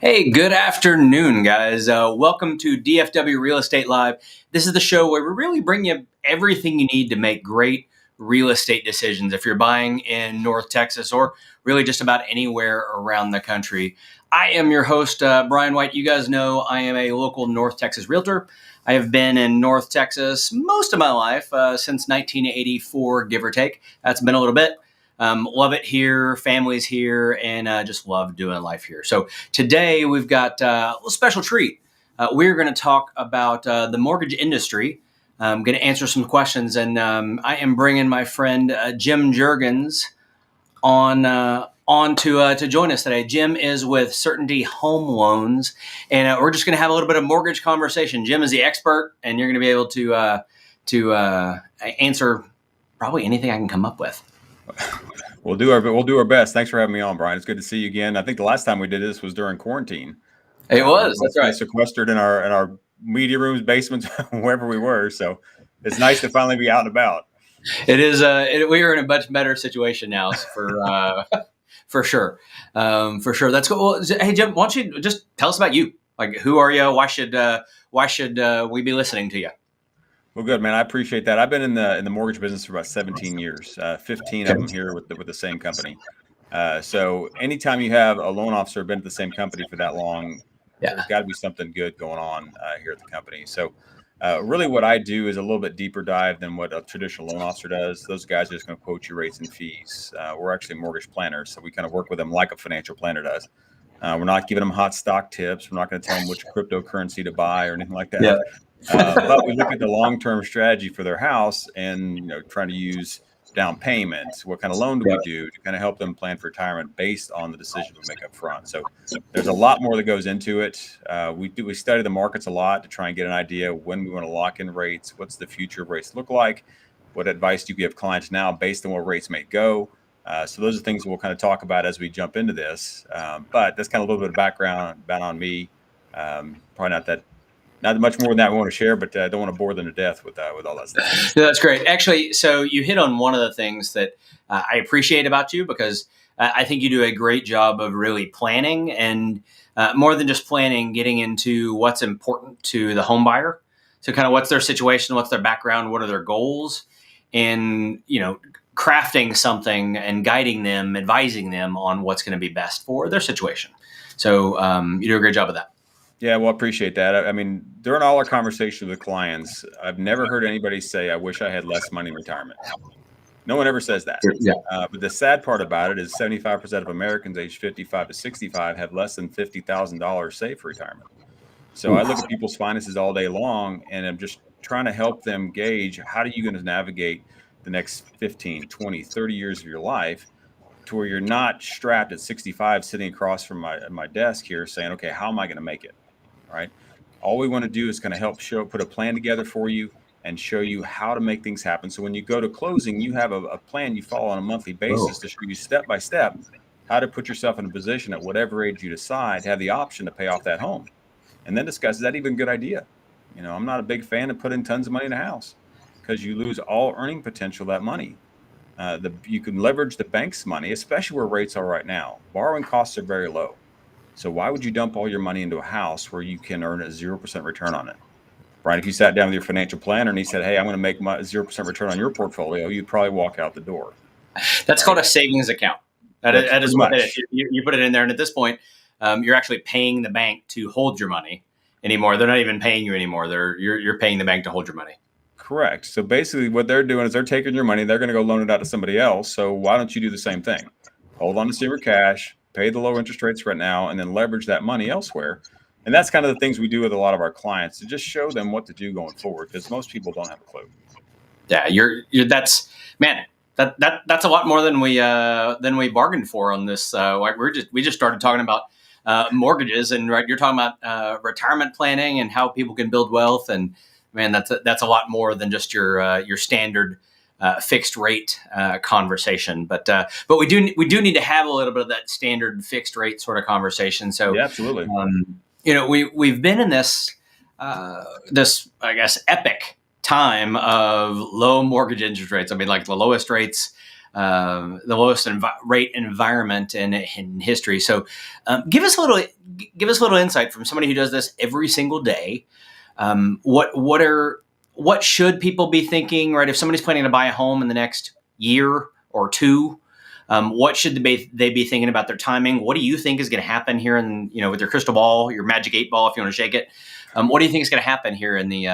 Hey, good afternoon, guys. Welcome to DFW Real Estate Live. This is the show where we really bring you everything you need to make great real estate decisions if you're buying in North Texas or really just about anywhere around the country. I am your host, Brian White. You guys know I am a local North Texas realtor. I have been in North Texas most of my life, since 1984, give or take. That's been a little bit. Love it here, family's here, and just love doing life here. So today we've got a little special treat. We're going to talk about the mortgage industry. I'm going to answer some questions, and I am bringing my friend Jim Juergens on to join us today. Jim is with Certainty Home Loans, and we're just going to have a little bit of mortgage conversation. Jim is the expert, and you're going to be able to answer probably anything I can come up with. We'll do our best. Thanks for having me on, Brian. It's good to see you again. I think the last time we did this was during quarantine. It was. That's right. Sequestered in our media rooms, basements, wherever we were. So it's nice to finally be out and about. It is. We are in a much better situation now, for sure. For sure. That's cool. Well, hey, Jim, why don't you just tell us about you? Like, who are you? Why should we be listening to you? Well, good, man. I appreciate that. I've been in the mortgage business for about 17 years, 15 of them here with the same company. So anytime you have a loan officer been at the same company for that long, there's got to be something good going on here at the company. So really what I do is a little bit deeper dive than what a traditional loan officer does. Those guys are just going to quote you rates and fees. We're actually mortgage planners, so we kind of work with them like a financial planner does. We're not giving them hot stock tips. We're not going to tell them which cryptocurrency to buy or anything like that. Yeah. But we look at the long-term strategy for their house and, trying to use down payments. What kind of loan do we do to kind of help them plan for retirement based on the decision we make up front? So there's a lot more that goes into it. We study the markets a lot to try and get an idea when we want to lock in rates. What's the future of rates look like? What advice do you give clients now based on where rates may go? So those are things we'll kind of talk about as we jump into this. But that's kind of a little bit of background on me. Probably not much more than that we want to share, but I don't want to bore them to death with all that stuff. No, that's great. Actually, so you hit on one of the things that I appreciate about you, because I think you do a great job of really planning, and more than just planning, getting into what's important to the home buyer. So kind of what's their situation, what's their background, what are their goals, and, crafting something and guiding them, advising them on what's going to be best for their situation. So you do a great job of that. Yeah, well, I appreciate that. I mean, during all our conversations with clients, I've never heard anybody say, I wish I had less money in retirement. No one ever says that. Yeah. But the sad part about it is 75% of Americans aged 55 to 65 have less than $50,000 saved for retirement. So I look at people's finances all day long, and I'm just trying to help them gauge, how are you going to navigate the next 15, 20, 30 years of your life to where you're not strapped at 65 sitting across from my desk here saying, okay, how am I going to make it? Right. All we want to do is kind of help put a plan together for you and show you how to make things happen. So when you go to closing, you have a plan you follow on a monthly basis to show you step by step how to put yourself in a position at whatever age you decide to have the option to pay off that home. And then discuss, is that even a good idea? I'm not a big fan of putting tons of money in a house because you lose all earning potential of that money. You can leverage the bank's money, especially where rates are right now. Borrowing costs are very low. So why would you dump all your money into a house where you can earn a 0% return on it? Brian, if you sat down with your financial planner and he said, hey, I'm going to make my 0% return on your portfolio, you'd probably walk out the door. That's called a savings account. That is what it is. You put it in there, and at this point, you're actually paying the bank to hold your money anymore. They're not even paying you anymore. You're paying the bank to hold your money. Correct. So basically what they're doing is they're taking your money. They're going to go loan it out to somebody else. So why don't you do the same thing? Hold on to some of your cash, pay the low interest rates right now, and then leverage that money elsewhere. And that's kind of the things we do with a lot of our clients, to just show them what to do going forward, because most people don't have a clue. Yeah, that's a lot more than we bargained for on this. We just started talking about mortgages, and right, you're talking about retirement planning and how people can build wealth, and man, that's a lot more than just your standard fixed rate conversation, but we do need to have a little bit of that standard fixed rate sort of conversation. So yeah, absolutely. We've been in this I guess epic time of low mortgage interest rates. I mean, like the lowest rates the lowest rate environment in history. So, give us a little insight from somebody who does this every single day. What should people be thinking, right? If somebody's planning to buy a home in the next year or two, what should they be thinking about their timing? What do you think is going to happen here with your crystal ball, your magic 8 ball, if you want to shake it? What do you think is going to happen here in the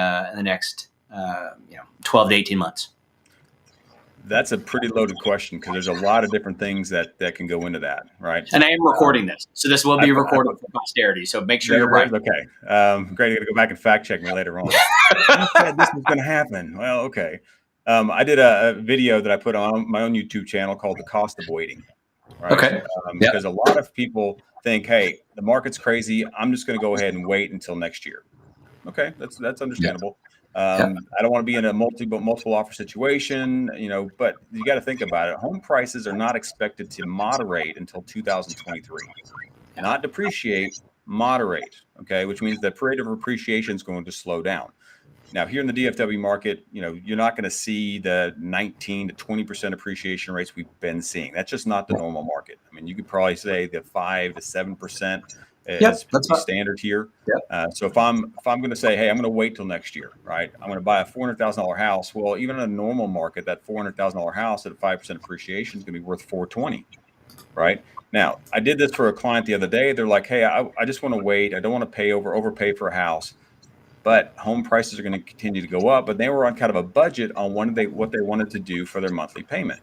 next 12 to 18 months? That's a pretty loaded question because there's a lot of different things that can go into that, right? And I am recording this, so this will be recorded for posterity. So make sure you're right. Okay, great. You're gonna go back and fact check me later on. You said this was going to happen. Well, okay. I did a video that I put on my own YouTube channel called "The Cost of Waiting." Right? Okay. Because a lot of people think, "Hey, the market's crazy. I'm just going to go ahead and wait until next year." Okay, that's understandable. I don't want to be in a multiple offer situation, but you got to think about it. Home prices are not expected to moderate until 2023, not depreciate, moderate. Okay, which means the rate of appreciation is going to slow down. Now, here in the DFW market, you're not going to see the 19 to 20% appreciation rates we've been seeing. That's just not the normal market. I mean, you could probably say the 5 to 7%. Is pretty standard here. So if I'm going to say, hey, I'm going to wait till next year, right? I'm going to buy a $400,000 house. Well, even in a normal market, that $400,000 house at 5% appreciation is going to be worth $420,000, right? Now, I did this for a client the other day. They're like, hey, I just want to wait. I don't want to overpay for a house, but home prices are going to continue to go up. But they were on kind of a budget on what they wanted to do for their monthly payment.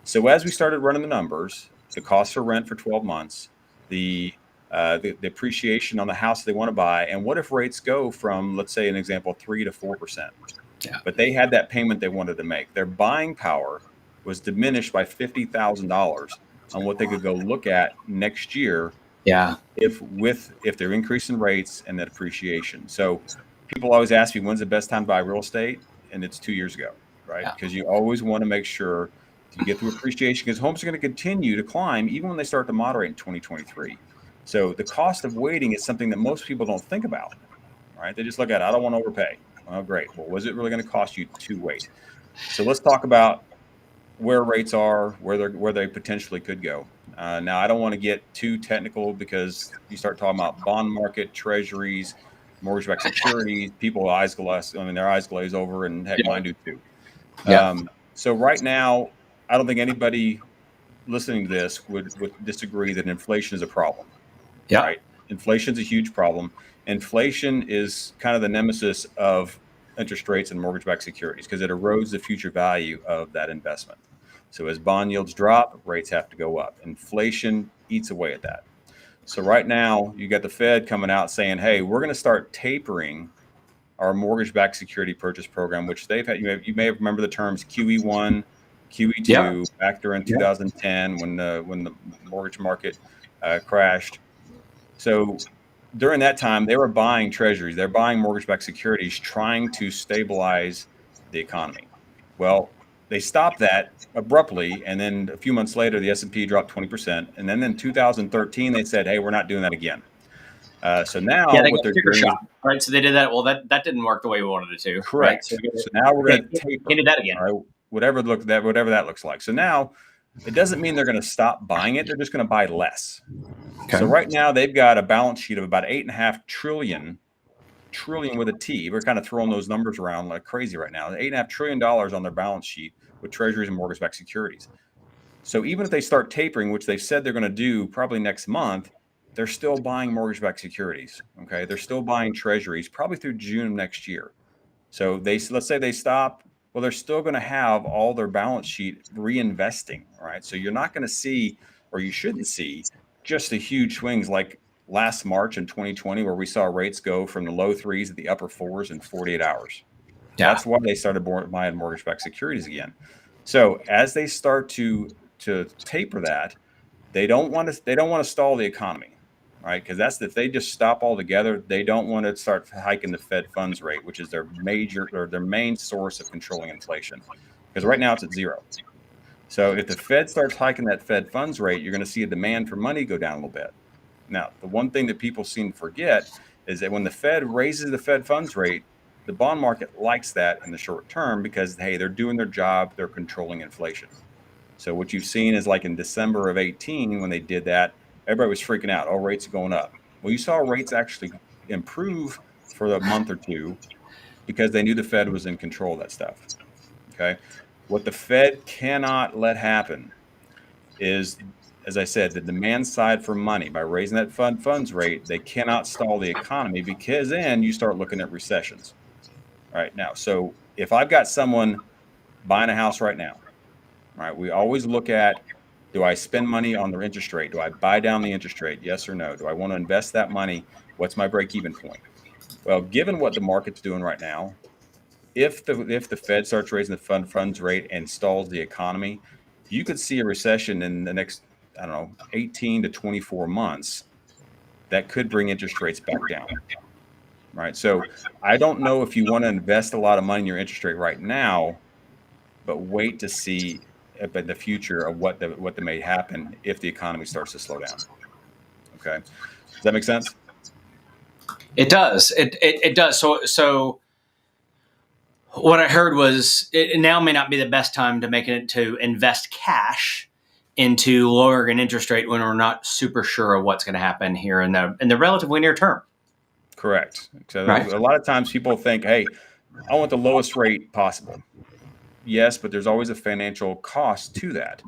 So as we started running the numbers, the cost for rent for 12 months, the appreciation on the house they want to buy, and what if rates go from, let's say, an example, 3 to 4%? But they had that payment they wanted to make. Their buying power was diminished by $50,000 on what they could go look at next year. If they're increasing rates and that appreciation. So people always ask me, when's the best time to buy real estate? And it's 2 years ago, right? Because you always want to make sure you get through appreciation, because homes are going to continue to climb even when they start to moderate in 2023. So the cost of waiting is something that most people don't think about, right? They just look at, I don't want to overpay. Oh, great. Well, was it really going to cost you to wait? So let's talk about where rates are, where they potentially could go. Now, I don't want to get too technical, because you start talking about bond market, treasuries, mortgage-backed securities, their eyes glaze over, and heck, mine do too. So right now, I don't think anybody listening to this would disagree that inflation is a problem. Right? Inflation is a huge problem. Inflation is kind of the nemesis of interest rates and mortgage-backed securities, because it erodes the future value of that investment. So as bond yields drop, rates have to go up. Inflation eats away at that. So right now, you got the Fed coming out saying, hey, we're going to start tapering our mortgage-backed security purchase program, which they've had. You may remember the terms QE1, QE2 back during 2010 when the mortgage market crashed. So during that time, they were buying treasuries. They're buying mortgage-backed securities, trying to stabilize the economy. Well, they stopped that abruptly, and then a few months later, the S&P dropped 20%. And then in 2013, they said, hey, we're not doing that again. So now what they're doing, right? So they did that. Well, that didn't work the way we wanted it to. Correct. Right? So now we're going to taper. Did that again. Right? Whatever that looks like. So now it doesn't mean they're going to stop buying it. They're just going to buy less. Okay. So right now they've got a balance sheet of about $8.5 trillion with a T. We're kind of throwing those numbers around like crazy right now. $8.5 trillion on their balance sheet with treasuries and mortgage-backed securities. So even if they start tapering, which they've said they're going to do probably next month, they're still buying mortgage-backed securities. Okay, they're still buying treasuries probably through June of next year. So let's say they stop. Well, they're still going to have all their balance sheet reinvesting, right? So you're not going to see, or you shouldn't see, just the huge swings like last March in 2020, where we saw rates go from the low 3s to the upper 4s in 48 hours. That's why they started buying mortgage-backed securities again. So as they start to taper that, they don't want to stall the economy, right? Because if they just stop altogether, they don't want to start hiking the Fed funds rate, which is their main source of controlling inflation. Because right now it's at 0. So if the Fed starts hiking that Fed funds rate, you're going to see a demand for money go down a little bit. Now, the one thing that people seem to forget is that when the Fed raises the Fed funds rate, the bond market likes that in the short term, because, hey, they're doing their job, they're controlling inflation. So what you've seen is like in December of 18, when they did that, everybody was freaking out. Oh, rates are going up. Well, you saw rates actually improve for a month or two because they knew the Fed was in control of that stuff. Okay. What the Fed cannot let happen is, as I said, the demand side for money. By raising that funds rate, they cannot stall the economy, because then you start looking at recessions. All right. Now, so if I've got someone buying a house right now, right, we always look at, do I spend money on their interest rate? Do I buy down the interest rate? Yes or no? Do I want to invest that money? What's my break-even point? Well, given what the market's doing right now, if the Fed starts raising the funds rate and stalls the economy, you could see a recession in the next, I don't know, 18 to 24 months that could bring interest rates back down. Right. So I don't know if you want to invest a lot of money in your interest rate right now, but wait to see in the future of what may happen if the economy starts to slow down. Okay. Does that make sense? It does. It does. So what I heard was it now may not be the best time to invest cash into lowering an interest rate when we're not super sure of what's going to happen here in the relatively near term. Correct. So Right. A lot of times people think, hey, I want the lowest rate possible. Yes, but there's always a financial cost to that.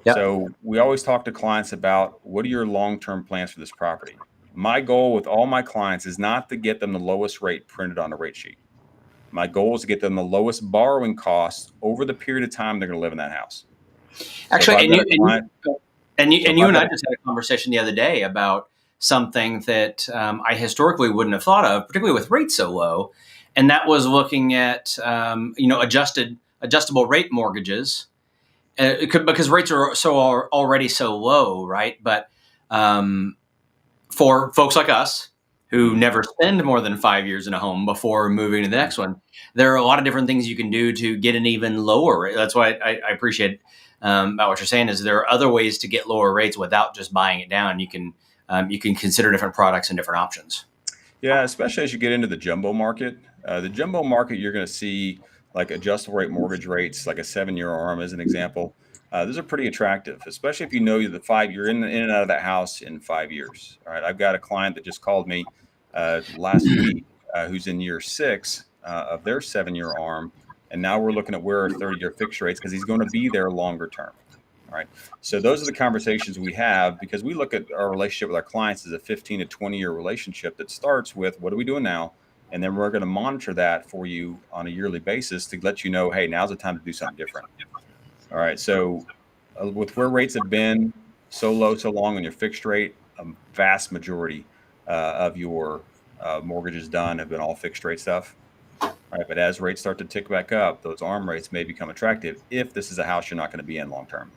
Yep. So we always talk to clients about, what are your long-term plans for this property? My goal with all my clients is not to get them the lowest rate printed on a rate sheet. My goal is to get them the lowest borrowing costs over the period of time they're going to live in that house. Actually, and you and I just had a conversation the other day about something that I historically wouldn't have thought of, particularly with rates so low, and that was looking at adjustable rate mortgages, because rates are already so low, right? But for folks like us who never spend more than 5 years in a home before moving to the next one, there are a lot of different things you can do to get an even lower rate. That's why I appreciate about what you're saying, is there are other ways to get lower rates without just buying it down. You can consider different products and different options. Yeah, especially as you get into the jumbo market. The jumbo market, you're going to see like adjustable rate mortgage rates, like a 7-year ARM as an example. Those are pretty attractive, especially if you know you're in and out of that house in 5 years. All right, I've got a client that just called me last week who's in year 6 of their 7-year ARM, and now we're looking at where our 30-year fixed rates, because he's going to be there longer term. All right. So those are the conversations we have, because we look at our relationship with our clients as a 15 to 20-year relationship that starts with, what are we doing now? And then we're going to monitor that for you on a yearly basis to let you know, hey, now's the time to do something different. All right. So with where rates have been so low, so long on your fixed rate, a vast majority of your mortgages done have been all fixed rate stuff. All right. But as rates start to tick back up, those ARM rates may become attractive if this is a house you're not going to be in long term.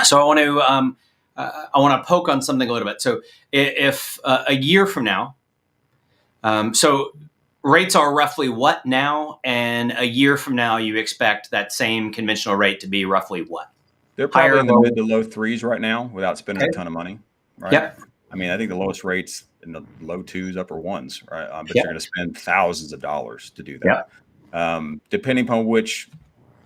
So I want to poke on something a little bit. So if a year from now, so rates are roughly what now, and a year from now you expect that same conventional rate to be roughly what? They're probably in the mid to low 3s right now without spending a ton of money, right? Yep. I mean, I think the lowest rates in the low 2s, upper 1s, right? But you're going to spend thousands of dollars to do that. Depending upon which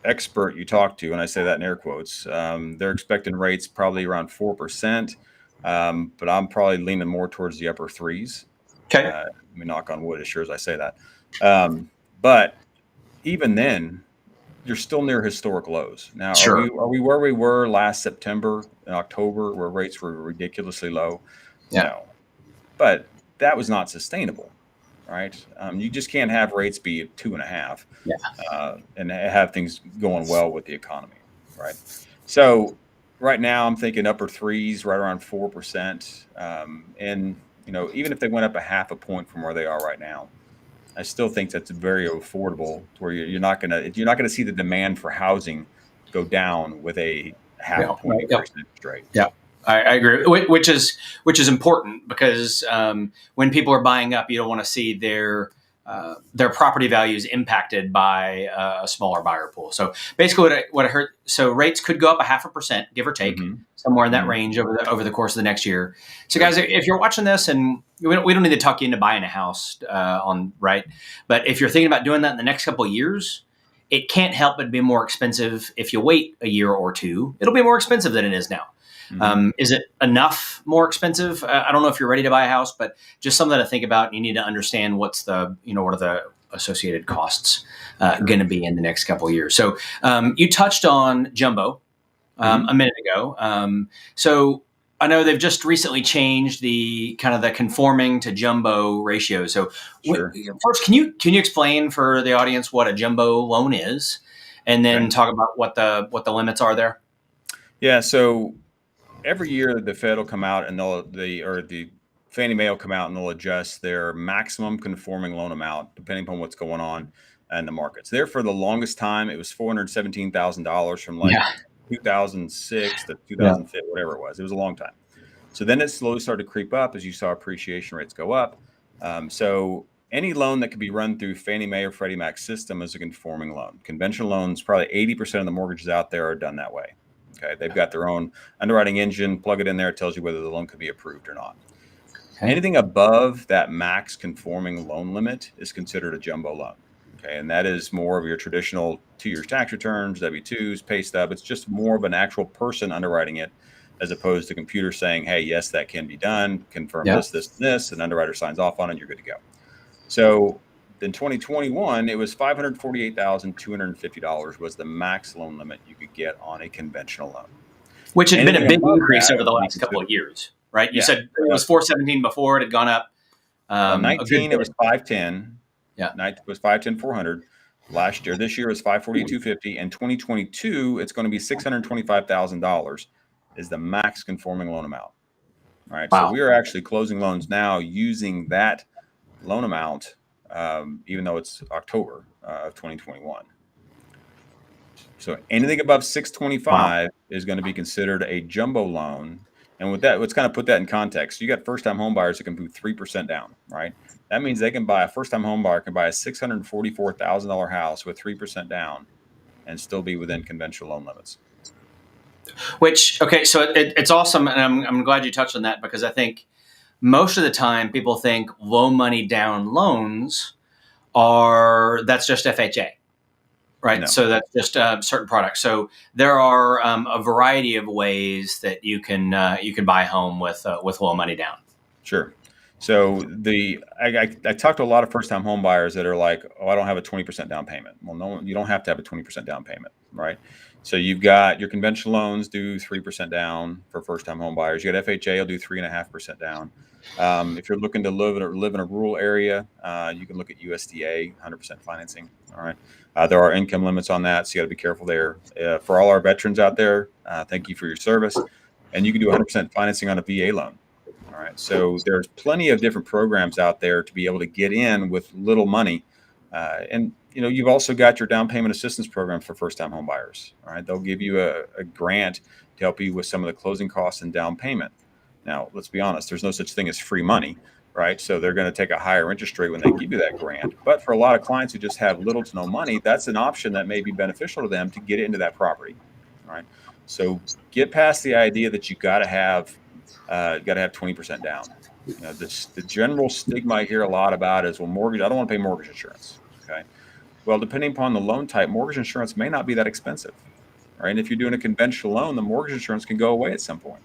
expert you talk to, and I say that in air quotes, they're expecting rates probably around 4%, but I'm probably leaning more towards the upper 3s. Okay. Let me knock on wood as sure as I say that. But even then, you're still near historic lows. Now, Sure. are we where we were last September and October, where rates were ridiculously low? Yeah. No, but that was not sustainable. Right. You just can't have rates be at 2.5 and have things going well with the economy. Right. So right now I'm thinking upper 3s, right around 4%. And, even if they went up a half a point from where they are right now, I still think that's very affordable, to where you're not going to see the demand for housing go down with a half a point increase in interest rate. Yeah. I agree, which is important, because when people are buying up, you don't want to see their property values impacted by a smaller buyer pool. So basically, what I heard, so rates could go up 0.5%, give or take, somewhere in that range over the course of the next year. So guys, if you're watching this, and we don't need to talk you into buying a house right, but if you're thinking about doing that in the next couple of years, it can't help but be more expensive if you wait a year or two. It'll be more expensive than it is now. Is it enough more expensive? I don't know if you're ready to buy a house, but just something to think about. You need to understand what are the associated costs going to be in the next couple of years. So you touched on jumbo a minute ago. So I know they've just recently changed the kind of the conforming to jumbo ratio. So first, can you explain for the audience what a jumbo loan is, and then talk about what the limits are there? Yeah. So every year the Fed will come out and the Fannie Mae will come out and they'll adjust their maximum conforming loan amount depending upon what's going on in the markets. There for the longest time, it was $417,000 from 2006 to 2005, whatever it was. It was a long time. So then it slowly started to creep up as you saw appreciation rates go up. So any loan that can be run through Fannie Mae or Freddie Mac system is a conforming loan. Conventional loans, probably 80% of the mortgages out there are done that way. Okay, they've got their own underwriting engine, plug it in there, it tells you whether the loan could be approved or not. Okay. Anything above that max conforming loan limit is considered a jumbo loan. Okay, and that is more of your traditional 2 years tax returns, W-2s, pay stub. It's just more of an actual person underwriting it as opposed to computer saying, hey, yes, that can be done, confirm this, an underwriter signs off on it, you're good to go. So in 2021, it was $548,250 was the max loan limit you could get on a conventional loan. Which had been a big increase over the last couple of years, right? You said it was 417 before, it had gone up. 19, it was 510. Yeah. It was 510,400 last year. This year is 542,250. And 2022, it's going to be $625,000 is the max conforming loan amount. All right. Wow. So we are actually closing loans now using that loan amount, even though it's October of 2021. So anything above 625 is going to be considered a jumbo loan. And with that, let's kind of put that in context. You got first-time home buyers that can put 3% down, right? That means they can buy a first-time home buyer can buy a $644,000 house with 3% down and still be within conventional loan limits. Which, okay, so it's awesome. And I'm glad you touched on that because I think most of the time people think low money down loans that's just FHA. Right. No. So that's just certain products. So there are a variety of ways that you can buy a home with low money down. Sure. So I talked to a lot of first time home buyers that are like, oh, I don't have a 20% down payment. Well, no, you don't have to have a 20% down payment. Right. So you've got your conventional loans do 3% down for first time home buyers. You got FHA will do 3.5% down. If you're looking to live in a rural area, you can look at USDA 100% financing. All right. There are income limits on that, so you got to be careful there. For all our veterans out there, thank you for your service. And you can do 100% financing on a VA loan. All right. So there's plenty of different programs out there to be able to get in with little money. And you've also got your down payment assistance program for first-time home buyers. All right. They'll give you a grant to help you with some of the closing costs and down payment. Now, let's be honest, there's no such thing as free money, right? So they're going to take a higher interest rate when they give you that grant. But for a lot of clients who just have little to no money, that's an option that may be beneficial to them to get into that property. All right. So get past the idea that you got to have 20% down. The general stigma I hear a lot about is, well, mortgage, I don't want to pay mortgage insurance. Okay. Well, depending upon the loan type, mortgage insurance may not be that expensive. Right. And if you're doing a conventional loan, the mortgage insurance can go away at some point.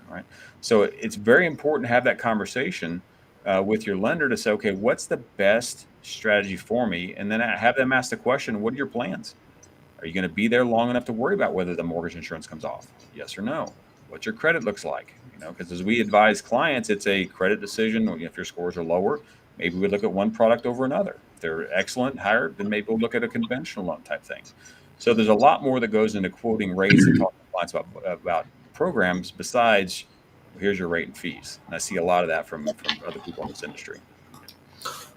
Right. So it's very important to have that conversation with your lender to say, okay, what's the best strategy for me? And then have them ask the question, what are your plans? Are you going to be there long enough to worry about whether the mortgage insurance comes off? Yes or no? What your credit looks like? Because as we advise clients, it's a credit decision. If your scores are lower, maybe we look at one product over another. If they're excellent, higher, then maybe we'll look at a conventional loan type thing. So there's a lot more that goes into quoting rates and talking to clients about programs besides here's your rate and fees. And I see a lot of that from other people in this industry.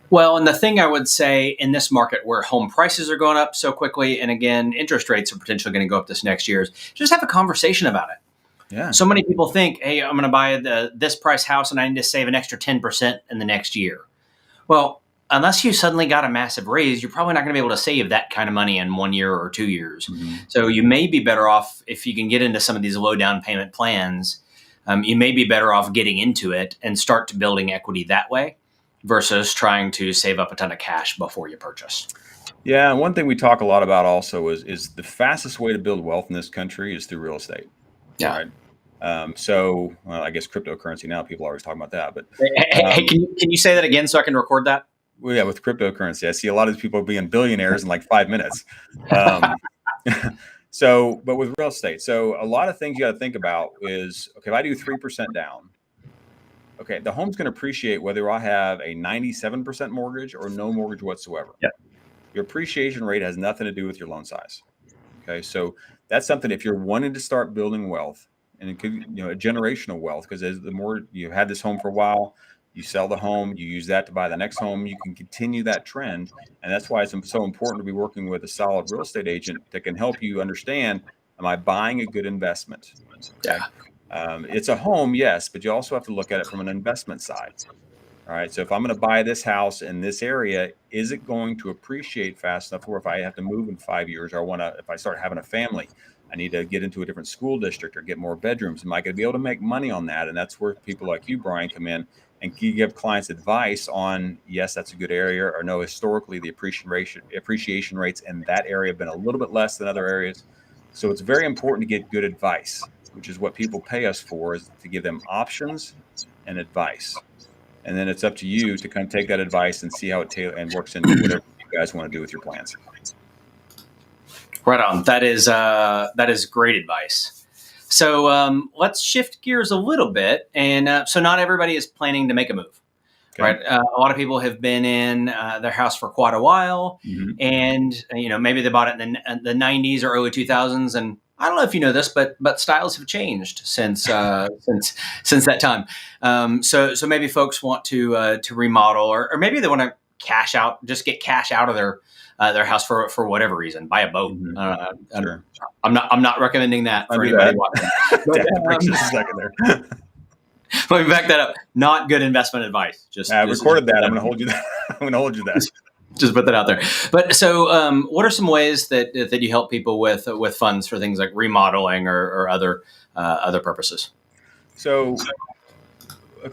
Well, and the thing I would say in this market where home prices are going up so quickly, and again, interest rates are potentially going to go up this next year, is just have a conversation about it. Yeah. So many people think, hey, I'm going to buy this price house and I need to save an extra 10% in the next year. Well, unless you suddenly got a massive raise, you're probably not going to be able to save that kind of money in 1 year or 2 years. Mm-hmm. So you may be better off if you can get into some of these low down payment plans. You may be better off getting into it and start to building equity that way versus trying to save up a ton of cash before you purchase. Yeah, and one thing we talk a lot about also is the fastest way to build wealth in this country is through real estate, Yeah. right? So well, I guess cryptocurrency now people are always talking about that, but Hey, um, can you say that again so I can record that? well, yeah, with cryptocurrency, I see a lot of these people being billionaires in like 5 minutes. Um, but with real estate, so a lot of things you got to think about is okay. If I do 3% down, okay, the home's going to appreciate whether I have a 97% mortgage or no mortgage whatsoever. Yeah. Your appreciation rate has nothing to do with your loan size. Okay, so that's something if you're wanting to start building wealth, and it could, a generational wealth, because as the more you've had this home for a while, you sell the home, you use that to buy the next home, you can continue that trend, and that's why it's so important to be working with a solid real estate agent that can help you understand: am I buying a good investment? Okay, Yeah. it's a home, yes, but you also have to look at it from an investment side. All right. So if I'm going to buy this house in this area, is it going to appreciate fast enough? Or if I have to move in 5 years, or if I start having a family, I need to get into a different school district or get more bedrooms. Am I going to be able to make money on that? And that's where people like you, Brian, come in and you give clients advice on, yes, that's a good area, or no, historically the appreciation rates in that area have been a little bit less than other areas. So it's very important to get good advice, which is what people pay us for, is to give them options and advice. And then it's up to you to kind of take that advice and see how it and works into whatever you guys want to do with your plans. Right on. That is great advice. So let's shift gears a little bit, and so not everybody is planning to make a move, Okay. right? A lot of people have been in their house for quite a while, Mm-hmm. and maybe they bought it in the '90s or early 2000s, and I don't know if you know this, but styles have changed since since that time. So maybe folks want to remodel, or maybe they want to just get cash out of their house for whatever reason, buy a boat. Mm-hmm. Sure. I'm not recommending that I'll for do anybody that. watching. But, Take just a second there. let me back that up. Not good investment advice. I recorded that. I'm going to hold you that. I'm going to hold you that. Just put that out there. But so, what are some ways that you help people with funds for things like remodeling or other purposes? So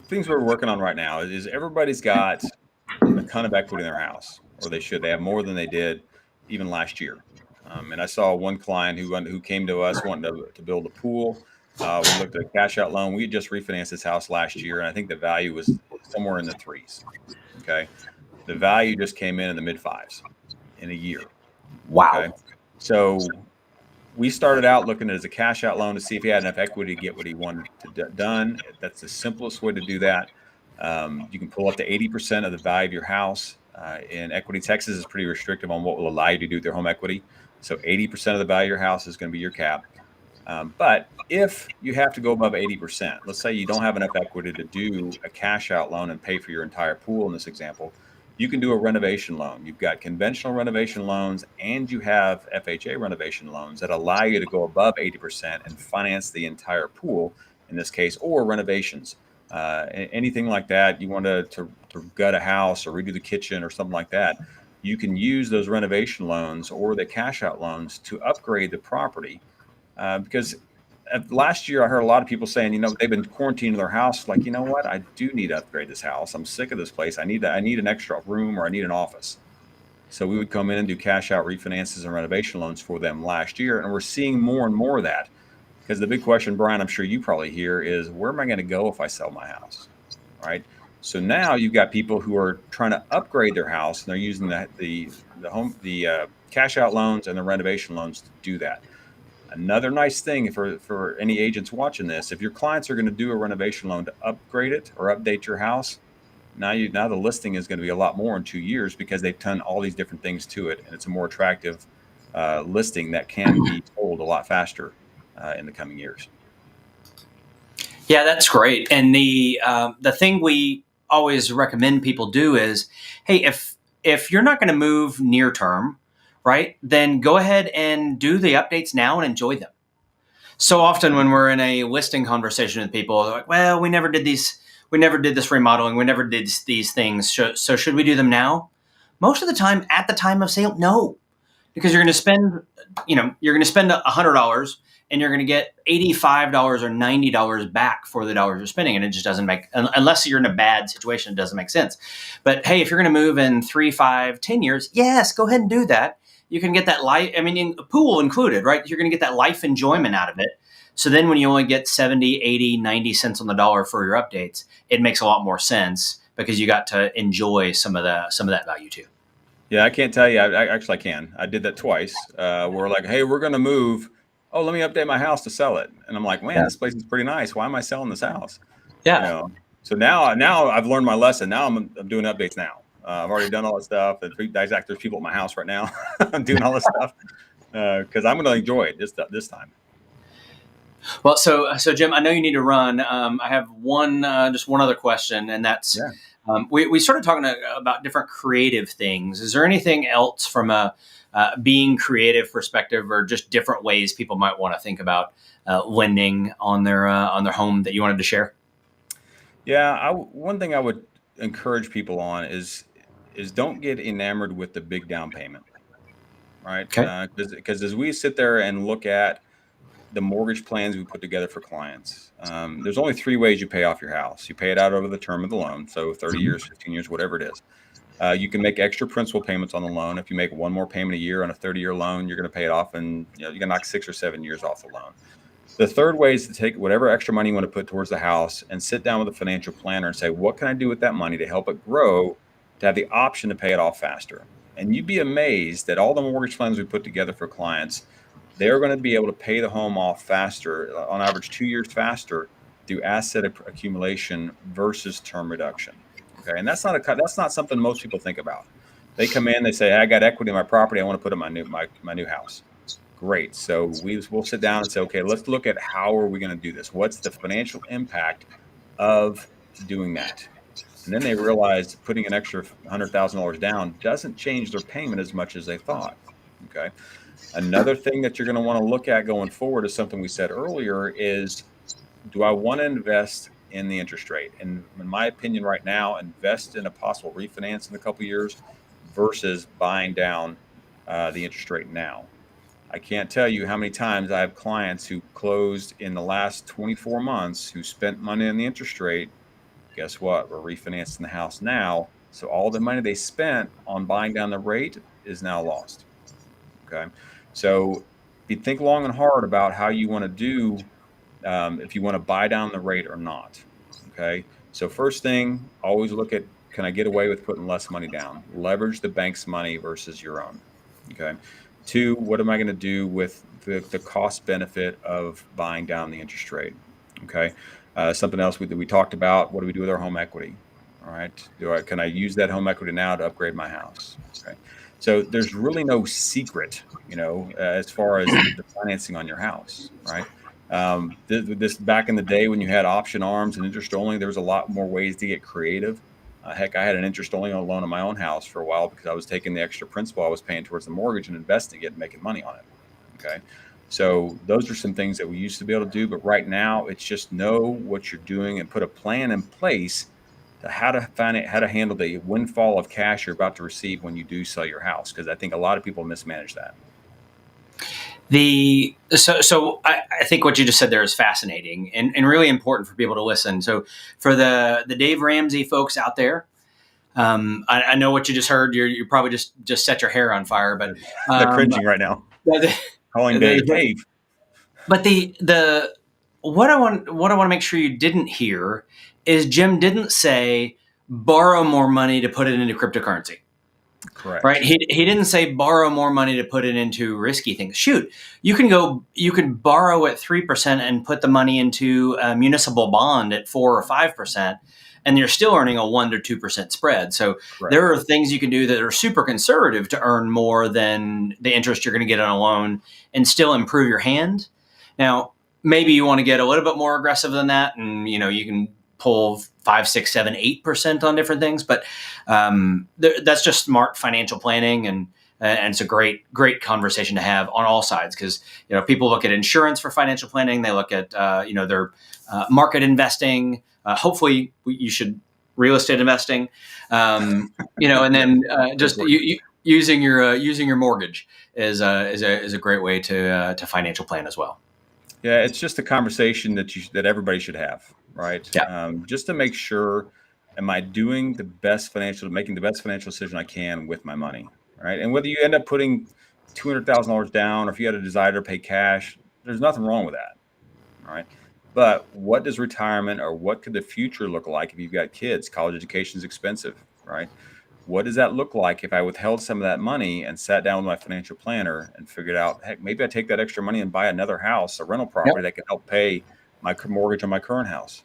things we're working on right now is everybody's got a ton of equity in their house, or they should. They have more than they did even last year. And I saw one client who came to us wanting to build a pool. We looked at a cash out loan. We had just refinanced his house last year, and I think the value was somewhere in the threes. Okay. The value just came in the mid fives in a year. Wow. Okay. So we started out looking at it as a cash out loan to see if he had enough equity to get what he wanted to done. That's the simplest way to do that. You can pull up to 80% of the value of your house. In equity, Texas is pretty restrictive on what will allow you to do with their home equity. So 80% of the value of your house is going to be your cap. But if you have to go above 80%, let's say you don't have enough equity to do a cash out loan and pay for your entire pool in this example, you can do a renovation loan. You've got conventional renovation loans and you have FHA renovation loans that allow you to go above 80% and finance the entire pool in this case, or renovations. Anything like that, you want to gut a house or redo the kitchen or something like that, you can use those renovation loans or the cash out loans to upgrade the property. Because last year I heard a lot of people saying, they've been quarantining their house. Like, you know what? I do need to upgrade this house. I'm sick of this place. I need an extra room, or I need an office. So we would come in and do cash out refinances and renovation loans for them last year. And we're seeing more and more of that, because the big question, Brian, I'm sure you probably hear is, where am I going to go if I sell my house? Right. So now you've got people who are trying to upgrade their house, and they're using the cash out loans and the renovation loans to do that. Another nice thing for any agents watching this, if your clients are going to do a renovation loan to upgrade it or update your house, now the listing is going to be a lot more in 2 years, because they've done all these different things to it, and it's a more attractive listing that can be sold a lot faster in the coming years. Yeah, that's great. And the thing we always recommend people do is, hey, if you're not going to move near term, right, then go ahead and do the updates now and enjoy them. So often when we're in a listing conversation with people, they're like, well, we never did this remodeling, we never did these things. So should we do them now? Most of the time, at the time of sale, no, because you're going to spend $100, and you're going to get $85 or $90 back for the dollars you're spending. And it just doesn't make, unless you're in a bad situation, it doesn't make sense. But hey, if you're going to move in 3, 5, 10 years, yes, go ahead and do that. You can get that life, a pool included, right? You're going to get that life enjoyment out of it. So then when you only get 70, 80, 90 cents on the dollar for your updates, it makes a lot more sense because you got to enjoy some of that value too. Yeah, I can't tell you. I actually can. I did that twice. We're like, hey, we're going to move. Oh, let me update my house to sell it. And I'm like, man, this place is pretty nice. Why am I selling this house? Yeah. So now I've learned my lesson. Now I'm doing updates now. I've already done all that stuff. There's people at my house right now. I'm doing all this stuff because I'm going to enjoy it this time. Well, so Jim, I know you need to run. I have just one other question, and that's we started talking about different creative things. Is there anything else from a being creative perspective, or just different ways people might want to think about lending on their home that you wanted to share? Yeah, one thing I would encourage people on is don't get enamored with the big down payment, right? Okay. Because as we sit there and look at the mortgage plans we put together for clients, there's only 3 ways you pay off your house. You pay it out over the term of the loan, so 30 years, 15 years, whatever it is. You can make extra principal payments on the loan. If you make one more payment a year on a 30-year loan, you're going to pay it off, and you're going to knock 6 or 7 years off the loan. The third way is to take whatever extra money you want to put towards the house and sit down with a financial planner and say, what can I do with that money to help it grow, to have the option to pay it off faster? And you'd be amazed that all the mortgage plans we put together for clients, they're going to be able to pay the home off faster, on average 2 years faster, through asset accumulation versus term reduction. Okay, and that's not something most people think about. They come in, they say, hey, I got equity in my property, I want to put in my new house. Great. So we'll sit down and say, okay, let's look at how are we going to do this? What's the financial impact of doing that? And then they realize putting an extra $100,000 down doesn't change their payment as much as they thought. Okay. Another thing that you're going to want to look at going forward is something we said earlier is, do I want to invest in the interest rate? And in my opinion right now, invest in a possible refinance in a couple of years versus buying down the interest rate now. I can't tell you how many times I have clients who closed in the last 24 months who spent money on the interest rate. Guess what? We're refinancing the house now. So all the money they spent on buying down the rate is now lost. Okay. So you think long and hard about how you want to do, if you want to buy down the rate or not. Okay. So first thing, always look at, can I get away with putting less money down? Leverage the bank's money versus your own. Okay. 2, what am I going to do with the cost benefit of buying down the interest rate? Okay. Something else we talked about, what do we do with our home equity? All right. Can I use that home equity now to upgrade my house? Okay. So there's really no secret, as far as the financing on your house, right? This back in the day when you had option arms and interest only, there was a lot more ways to get creative. Heck, I had an interest-only loan on my own house for a while because I was taking the extra principal I was paying towards the mortgage and investing it and making money on it. Okay, so those are some things that we used to be able to do, but right now it's just know what you're doing and put a plan in place to how to handle the windfall of cash you're about to receive when you do sell your house, because I think a lot of people mismanage that. So I think what you just said there is fascinating and really important for people to listen. So for the Dave Ramsey folks out there, I know what you just heard. You probably just set your hair on fire, but they're cringing right now. Calling Dave. But what I want to make sure you didn't hear is Jim didn't say borrow more money to put it into cryptocurrency. Correct. Right. He didn't say borrow more money to put it into risky things. Shoot, you can borrow at 3% and put the money into a municipal bond at 4 or 5%, and you're still earning a 1 to 2% spread. So Correct. There are things you can do that are super conservative to earn more than the interest you're going to get on a loan and still improve your hand. Now, maybe you want to get a little bit more aggressive than that, and you can pull 5, 6, 7, 8% on different things, but that's just smart financial planning, and it's a great conversation to have on all sides, because people look at insurance for financial planning, they look at their market investing. Hopefully, you should real estate investing, and then just using your mortgage is a great way to financial plan as well. Yeah, it's just a conversation that everybody should have, right? Yeah. Just to make sure, am I making the best financial decision I can with my money, right? And whether you end up putting $200,000 down, or if you had a desire to pay cash, there's nothing wrong with that, right? But what does retirement, or what could the future look like if you've got kids? College education is expensive, right? What does that look like if I withheld some of that money and sat down with my financial planner and figured out, heck, maybe I take that extra money and buy another house, a rental Yep. property that can help pay my mortgage on my current house.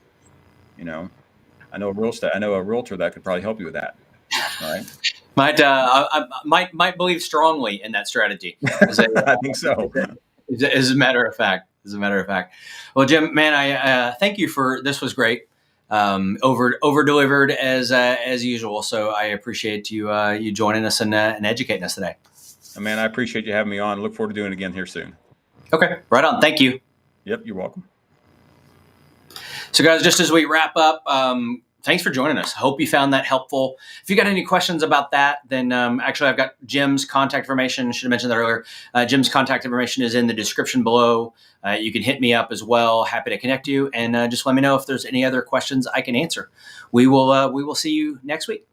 You know, I know a realtor that could probably help you with that, right? I might believe strongly in that strategy. As a, I think so. as a matter of fact, Well, Jim, man, I thank you for this. Was great. Over delivered as usual. So I appreciate you joining us and educating us today. Man, I appreciate you having me on. Look forward to doing it again here soon. Okay, right on. Thank you. Yep, you're welcome. So, guys, just as we wrap up, thanks for joining us. Hope you found that helpful. If you got any questions about that, then actually I've got Jim's contact information. Should have mentioned that earlier. Jim's contact information is in the description below. You can hit me up as well. Happy to connect you, and just let me know if there's any other questions I can answer. We will see you next week.